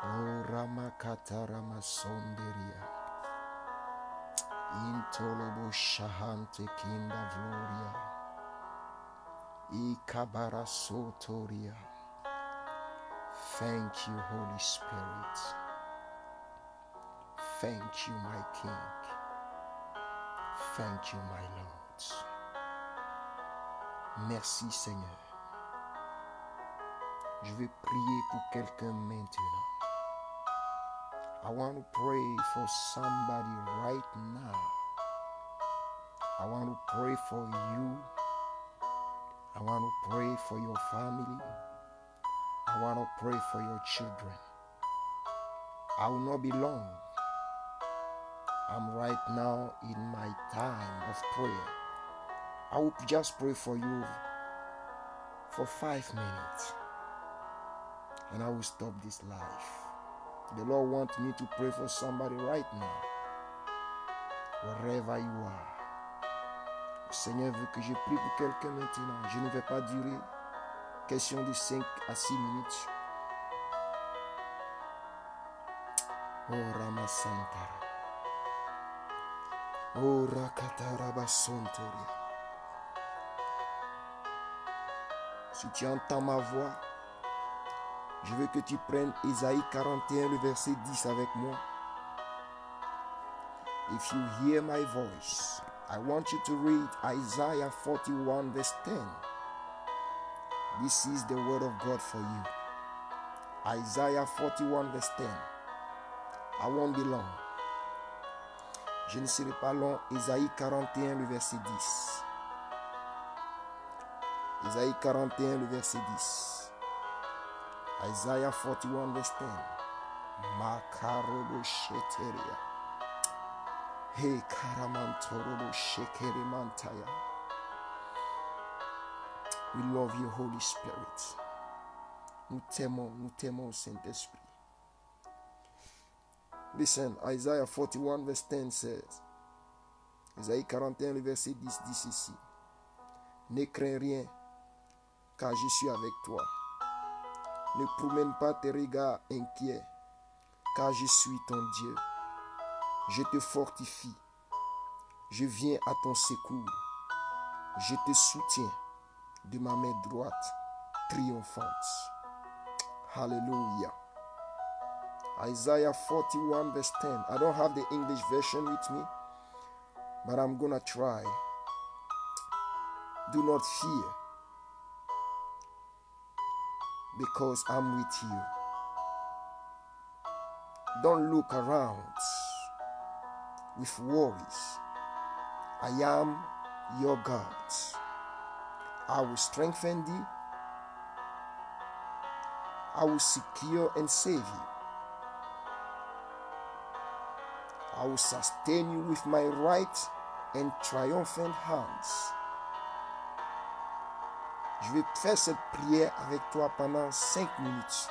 O Ramakatara Sonderia. Intolobo Shahante Kinda Gloria. Ikabara Sotoria. Thank you, Holy Spirit. Thank you, my King. Thank you, my Lord. Merci, Seigneur. Je vais prier pour quelqu'un maintenant. I want to pray for somebody right now. I want to pray for you. I want to pray for your family. I want to pray for your children. I will not be long. I'm right now in my time of prayer. I will just pray for you for 5 minutes. And I will stop this life. The Lord wants me to pray for somebody right now. Wherever you are. Le Seigneur veut que je prie pour quelqu'un maintenant. Je ne vais pas durer. Question de 5 à 6 minutes. Oh Ramasantara. Oh Rakatarabasontoria. Si tu entends ma voix, je veux que tu prennes Isaïe 41, le verset 10 avec moi. If you hear my voice, I want you to read Isaiah 41, verse 10. This is the word of God for you. Isaiah 41, verse 10. I won't be long. Je ne serai pas long. Isaïe 41, le verset 10. Isaïe 41, le verset 10. Isaiah 41, verse 10. Makarobo sheteria. Hey karamantorobo shekeremantaya. We love you, Holy Spirit. Nous t'aimons, Saint-Esprit. Listen, Isaiah 41, verse 10 says, Isaïe 41, le verset 10 dit ceci. Ne crains rien, car je suis avec toi. Ne promène pas tes regards inquiets, car je suis ton Dieu. Je te fortifie. Je viens à ton secours. Je te soutiens de ma main droite triomphante. Hallelujah. Isaiah 41 verse 10. I don't have the English version with me, but I'm gonna try. Do not fear, because I'm with you. Don't look around with worries. I am your God. I will strengthen thee. I will secure and save you. I will sustain you with my right and triumphant hands. Je vais faire cette prière avec toi pendant 5 minutes.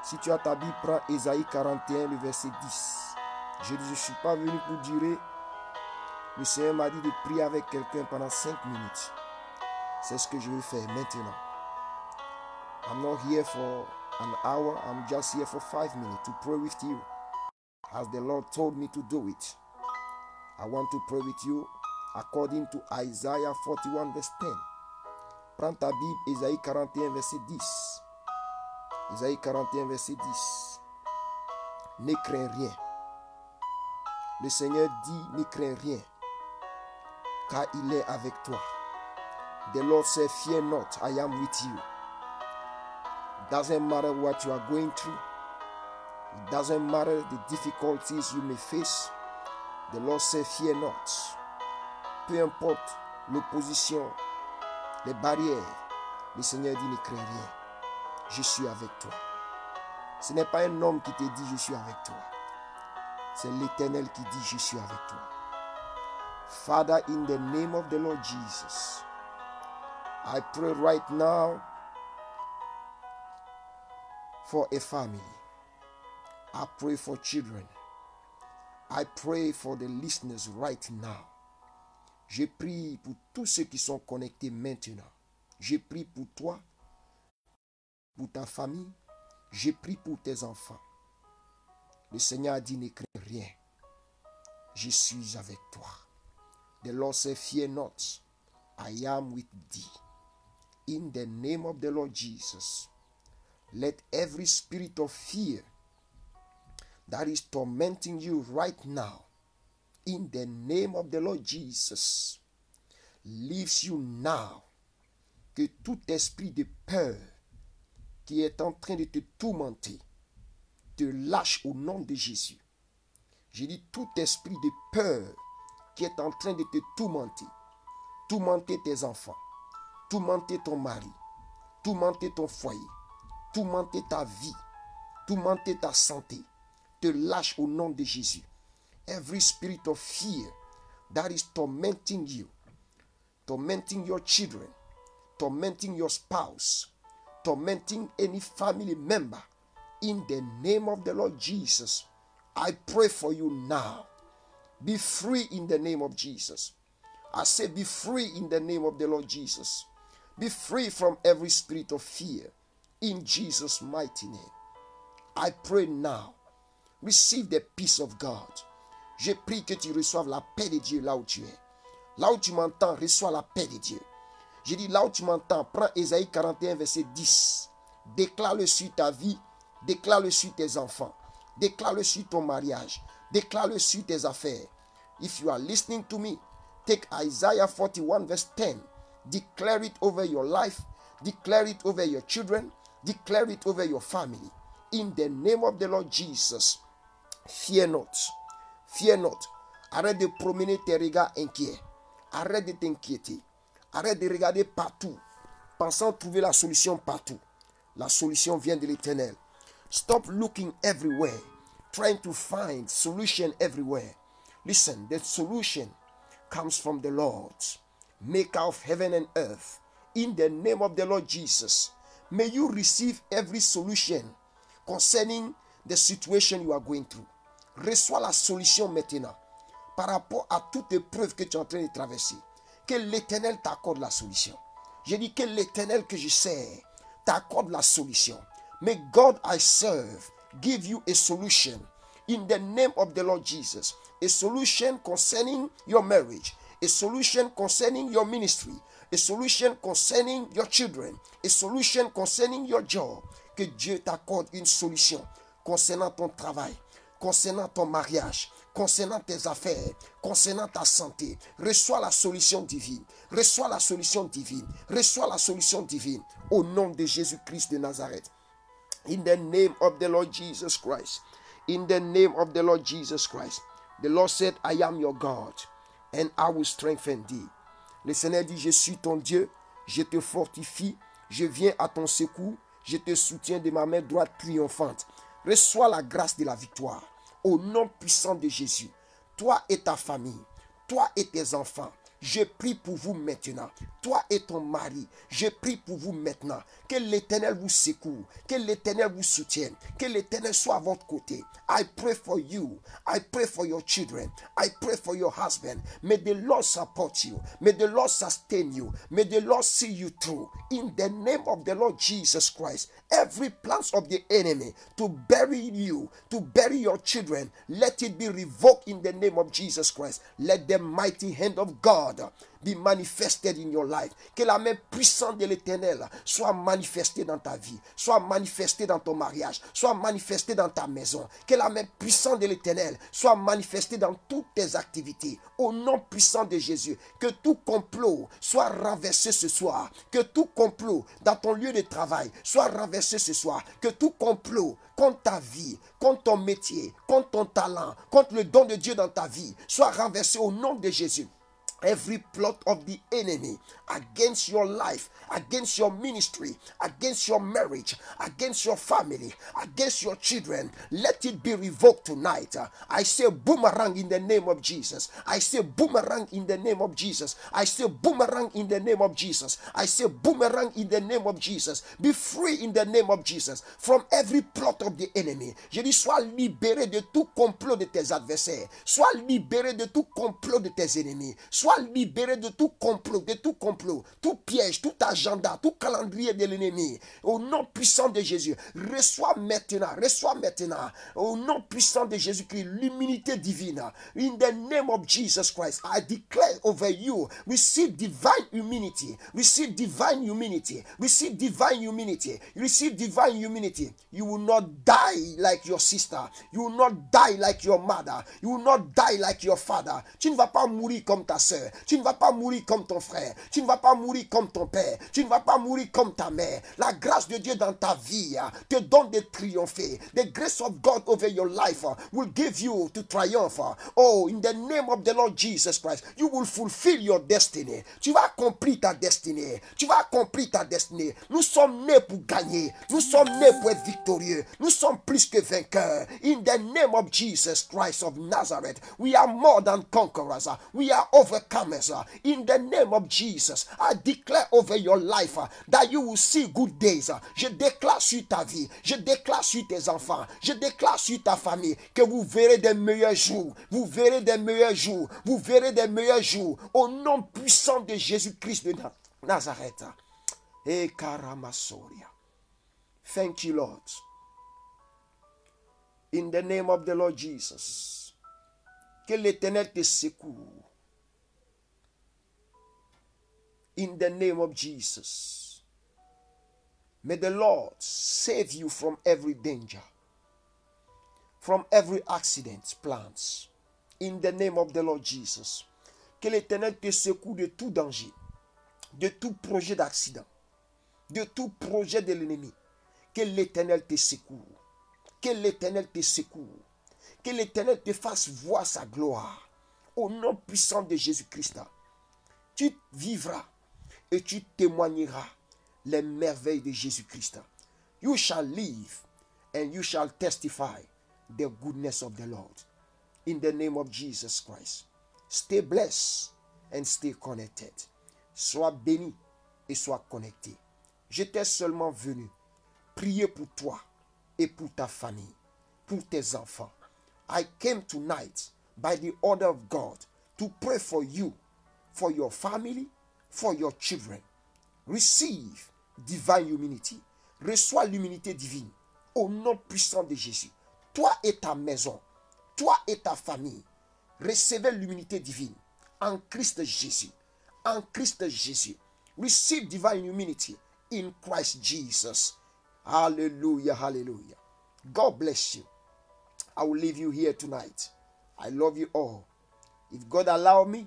Si tu as ta Bible, prends Ésaïe 41, le verset 10. Je ne suis pas venu pour durer. Le Seigneur m'a dit de prier avec quelqu'un pendant 5 minutes. C'est ce que je vais faire maintenant. I'm not here for an hour. I'm just here for 5 minutes to pray with you. As the Lord told me to do it. I want to pray with you according to Isaiah 41, verse 10. Prends ta Bible, Ésaïe 41, verset 10. Ésaïe 41, verset 10. Ne crains rien. Le Seigneur dit, ne crains rien, car il est avec toi. The Lord said, fear not, I am with you. It doesn't matter what you are going through. It doesn't matter the difficulties you may face. The Lord said, fear not. Peu importe l'opposition, les barrières, le Seigneur dit, ne crains rien. Je suis avec toi. Ce n'est pas un homme qui te dit, je suis avec toi. C'est l'Éternel qui dit, je suis avec toi. Father, in the name of the Lord Jesus, I pray right now for a family. I pray for children. I pray for the listeners right now. Je prie pour tous ceux qui sont connectés maintenant. Je prie pour toi, pour ta famille. Je prie pour tes enfants. Le Seigneur a dit, ne crains rien. Je suis avec toi. The Lord said, fear not. I am with thee. In the name of the Lord Jesus, let every spirit of fear that is tormenting you right now, in the name of the Lord Jesus, leaves you now. Que tout esprit de peur qui est en train de te tourmenter te lâche au nom de Jésus. J'ai dit tout esprit de peur qui est en train de te tourmenter tes enfants, tourmenter ton mari, tourmenter ton foyer, tourmenter ta vie, tourmenter ta santé, te lâche au nom de Jésus. Every spirit of fear that is tormenting you, tormenting your children, tormenting your spouse, tormenting any family member, in the name of the Lord Jesus, I pray for you now. Be free in the name of Jesus. I say be free in the name of the Lord Jesus. Be free from every spirit of fear in Jesus' mighty name. I pray now. Receive the peace of God. Je prie que tu reçoives la paix de Dieu là où tu es. Là où tu m'entends, reçois la paix de Dieu. J'ai dit là où tu m'entends, prends Ésaïe 41 verset 10. Déclare-le sur ta vie, déclare-le sur tes enfants, déclare-le sur ton mariage, déclare-le sur tes affaires. If you are listening to me, take Isaiah 41 verse 10. Declare it over your life, declare it over your children, declare it over your family. In the name of the Lord Jesus, fear not. Fear not. Arrête de promener tes regards inquiets. Arrête de t'inquiéter. Arrête de regarder partout, pensant trouver la solution partout. La solution vient de l'Éternel. Stop looking everywhere, trying to find solution everywhere. Listen, the solution comes from the Lord, maker of heaven and earth. In the name of the Lord Jesus, may you receive every solution concerning the situation you are going through. Reçois la solution maintenant par rapport à toute épreuve que tu es en train de traverser. Que l'Éternel t'accorde la solution. J'ai dit que l'Éternel que je sers t'accorde la solution. May God I serve give you a solution in the name of the Lord Jesus. A solution concerning your marriage. A solution concerning your ministry. A solution concerning your children. A solution concerning your job. Que Dieu t'accorde une solution concernant ton travail, concernant ton mariage, concernant tes affaires, concernant ta santé. Reçois la solution divine. Reçois la solution divine. Reçois la solution divine. Au nom de Jésus-Christ de Nazareth. In the name of the Lord Jesus Christ. In the name of the Lord Jesus Christ. The Lord said, I am your God, and I will strengthen thee. Le Seigneur dit, je suis ton Dieu, je te fortifie, je viens à ton secours, je te soutiens de ma main droite triomphante. Reçois la grâce de la victoire. Au nom puissant de Jésus, toi et ta famille, toi et tes enfants, je prie pour vous maintenant. Toi et ton mari, je prie pour vous maintenant. Que l'Éternel vous secoue, que l'Éternel vous soutienne, que l'Éternel soit à votre côté. I pray for you. I pray for your children. I pray for your husband. May the Lord support you. May the Lord sustain you. May the Lord see you through. In the name of the Lord Jesus Christ, every plan of the enemy to bury you, to bury your children, let it be revoked in the name of Jesus Christ. Let the mighty hand of God be manifested in your life. Que la main puissante de l'Éternel soit manifestée dans ta vie, soit manifestée dans ton mariage, soit manifestée dans ta maison. Que la main puissante de l'Éternel soit manifestée dans toutes tes activités. Au nom puissant de Jésus, que tout complot soit renversé ce soir. Que tout complot dans ton lieu de travail soit renversé ce soir. Que tout complot contre ta vie, contre ton métier, contre ton talent, contre le don de Dieu dans ta vie soit renversé au nom de Jésus. Every plot of the enemy against your life, against your ministry, against your marriage, against your family, against your children, let it be revoked tonight. I say boomerang in the name of Jesus. I say boomerang in the name of Jesus. I say boomerang in the name of Jesus. I say boomerang in the name of Jesus. Be free in the name of Jesus from every plot of the enemy. Je dis, sois libéré de tout complot de tes adversaires. Sois libéré de tout complot de tes ennemis. Sois Sois libéré de tout complot, tout piège, tout agenda, tout calendrier de l'ennemi. Au nom puissant de Jésus, reçois maintenant, au nom puissant de Jésus-Christ, l'immunité divine. In the name of Jesus Christ, I declare over you, receive divine immunity, receive divine immunity, receive divine immunity, receive divine immunity. You will not die like your sister, you will not die like your mother, you will not die like your father. Tu ne vas pas mourir comme ta soeur, tu ne vas pas mourir comme ton frère, tu ne vas pas mourir comme ton père, tu ne vas pas mourir comme ta mère. La grâce de Dieu dans ta vie te donne de triompher. The grace of God over your life will give you to triumph. Oh, in the name of the Lord Jesus Christ, you will fulfill your destiny. Tu vas accomplir ta destinée. Tu vas accomplir ta destinée. Nous sommes nés pour gagner. Nous sommes nés pour être victorieux. Nous sommes plus que vainqueurs. In the name of Jesus Christ of Nazareth, we are more than conquerors. We are overcomers. In the name of Jesus, I declare over your life that you will see good days. Je déclare sur ta vie, je déclare sur tes enfants, je déclare sur ta famille que vous verrez des meilleurs jours. Vous verrez des meilleurs jours. Vous verrez des meilleurs jours. Au nom puissant de Jésus-Christ de Nazareth. Et Karamasoria. Thank you, Lord. In the name of the Lord Jesus. Que l'Éternel te secoue. In the name of Jesus. May the Lord save you from every danger. From every accident, plans. In the name of the Lord Jesus. Que l'Éternel te secoue de tout danger. De tout projet d'accident. De tout projet de l'ennemi. Que l'Éternel te secoue. Que l'Éternel te secoue. Que l'Éternel te fasse voir sa gloire. Au nom puissant de Jésus-Christ. Tu vivras et tu témoigneras les merveilles de Jésus-Christ. You shall live and you shall testify the goodness of the Lord. In the name of Jesus Christ. Stay blessed and stay connected. Sois béni et sois connecté. J'étais seulement venu prier pour toi et pour ta famille, pour tes enfants. I came tonight by the order of God to pray for you, for your family, for your children. Receive divine immunity. Reçois l'immunité divine au nom puissant de Jésus. Toi et ta maison, toi et ta famille, recevez l'immunité divine en Christ Jésus. En Christ Jésus. Receive divine immunity in Christ Jesus. Hallelujah, hallelujah. God bless you. I will leave you here tonight. I love you all. If God allow me,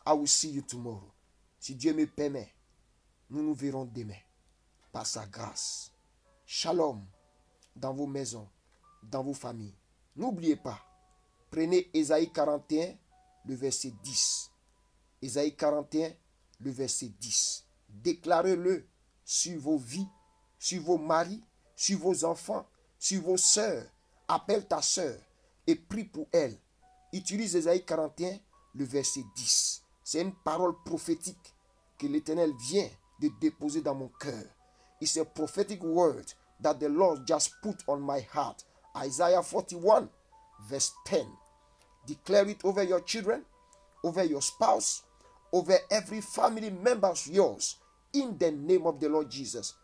I will see you tomorrow. Si Dieu me permet, nous nous verrons demain. Par sa grâce. Shalom dans vos maisons, dans vos familles. N'oubliez pas, prenez Ésaïe 41, le verset 10. Ésaïe 41, le verset 10. Déclarez-le sur vos vies, sur vos maris, sur vos enfants, sur vos sœurs. Appelle ta sœur et prie pour elle. Utilise Ésaïe 41, le verset 10. C'est une parole prophétique que l'Éternel vient de déposer dans mon cœur. It's a prophetic word that the Lord just put on my heart. Isaiah 41, verse 10. Declare it over your children, over your spouse, over every family member of yours. In the name of the Lord Jesus.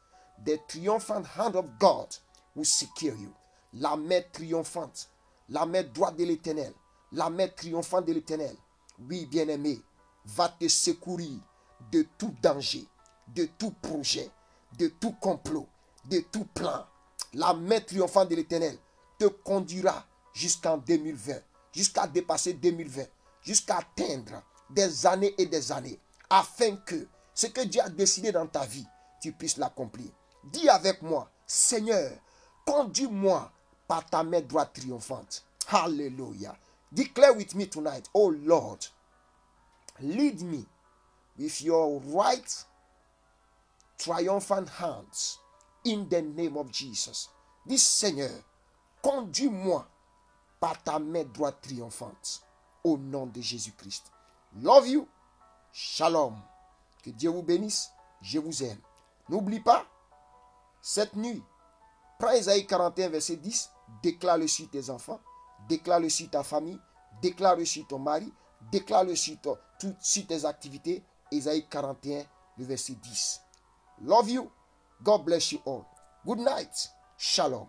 The triumphant hand of God will secure you. La main triomphante, la main droite de l'Éternel, la main triomphante de l'Éternel, oui bien-aimé, va te secourir de tout danger, de tout projet, de tout complot, de tout plan. La main triomphante de l'Éternel te conduira jusqu'en 2020, jusqu'à dépasser 2020, jusqu'à atteindre des années et des années, afin que ce que Dieu a décidé dans ta vie, tu puisses l'accomplir. Dis avec moi, Seigneur, conduis-moi par ta main droite triomphante. Hallelujah. Declare with me tonight, oh Lord, lead me with your right triumphant hands in the name of Jesus. Dis Seigneur, conduis-moi par ta main droite triomphante au nom de Jésus-Christ. Love you. Shalom. Que Dieu vous bénisse. Je vous aime. N'oublie pas, cette nuit, prends Ésaïe 41, verset 10, déclare-le sur tes enfants, déclare-le sur ta famille, déclare-le sur ton mari, Déclare-le sur tes activités. Ésaïe 41, le verset 10. Love you. God bless you all. Good night. Shalom.